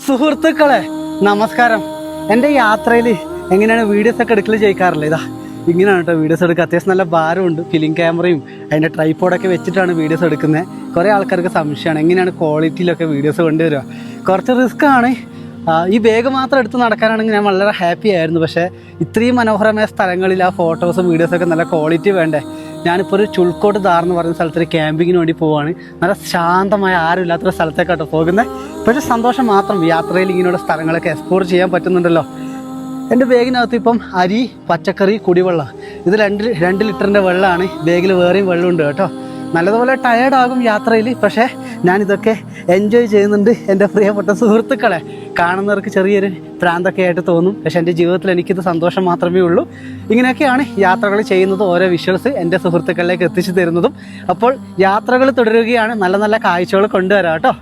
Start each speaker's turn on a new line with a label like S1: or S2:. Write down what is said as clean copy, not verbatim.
S1: സുഹൃത്തുക്കളെ നമസ്കാരം. എൻ്റെ യാത്രയിൽ എങ്ങനെയാണ് വീഡിയോസ് ഒക്കെ എടുക്കൽ ചെയ്യിക്കാറില്ല. ഇതാ ഇങ്ങനെയാണ് കേട്ടോ വീഡിയോസ് എടുക്കുക. അത്യാവശ്യം നല്ല ഭാരമുണ്ട്. ഫിലിം ക്യാമറയും അതിൻ്റെ ട്രൈപോഡൊക്കെ വെച്ചിട്ടാണ് വീഡിയോസ് എടുക്കുന്നത്. കുറേ ആൾക്കാർക്ക് സംശയമാണ് എങ്ങനെയാണ് ക്വാളിറ്റിയിലൊക്കെ വീഡിയോസ് കൊണ്ടുവരിക. കുറച്ച് റിസ്ക് ആണ്. ഈ ബാഗ് മാത്രം എടുത്ത് നടക്കാനാണെങ്കിൽ ഞാൻ വളരെ ഹാപ്പി ആയിരുന്നു. പക്ഷേ ഇത്രയും മനോഹരമായ സ്ഥലങ്ങളിൽ ആ ഫോട്ടോസും വീഡിയോസൊക്കെ നല്ല ക്വാളിറ്റി വേണ്ടേ. ഞാനിപ്പോൾ ഒരു ചുൾക്കോട്ട് ദാർ എന്ന് പറയുന്ന സ്ഥലത്തൊരു ക്യാമ്പിങ്ങിന് വേണ്ടി പോവുകയാണ്. നല്ല ശാന്തമായ ആരും ഇല്ലാത്തൊരു സ്ഥലത്തേക്കാട്ടോ പോകുന്നത്. പക്ഷേ സന്തോഷം മാത്രം, യാത്രയിൽ ഇങ്ങനെയുള്ള സ്ഥലങ്ങളൊക്കെ എക്സ്പ്ലോർ ചെയ്യാൻ പറ്റുന്നുണ്ടല്ലോ. എൻ്റെ ബാഗിനകത്ത് ഇപ്പം അരി, പച്ചക്കറി, കുടിവെള്ളം, ഇത് 2 ലിറ്ററിൻ്റെ വെള്ളമാണ്. ബാഗിൽ വേറെയും വെള്ളമുണ്ട് കേട്ടോ. നല്ലതുപോലെ ടയേർഡാകും യാത്രയിൽ, പക്ഷേ ഞാനിതൊക്കെ എൻജോയ് ചെയ്യുന്നുണ്ട്. എൻ്റെ പ്രിയപ്പെട്ട സുഹൃത്തുക്കളെ കാണുന്നവർക്ക് ചെറിയൊരു പ്രാന്തൊക്കെ ആയിട്ട് തോന്നും, പക്ഷേ എൻ്റെ ജീവിതത്തിൽ എനിക്കിത് സന്തോഷം മാത്രമേ ഉള്ളൂ. ഇങ്ങനെയൊക്കെയാണ് യാത്രകൾ ചെയ്യുന്നത്. ഓരോ വിഷ്വൽസ് എൻ്റെ സുഹൃത്തുക്കളിലേക്ക് എത്തിച്ചു തരുന്നതും. അപ്പോൾ യാത്രകൾ തുടരുകയാണ്. നല്ല നല്ല കാഴ്ചകൾ കൊണ്ടുവരാം കേട്ടോ.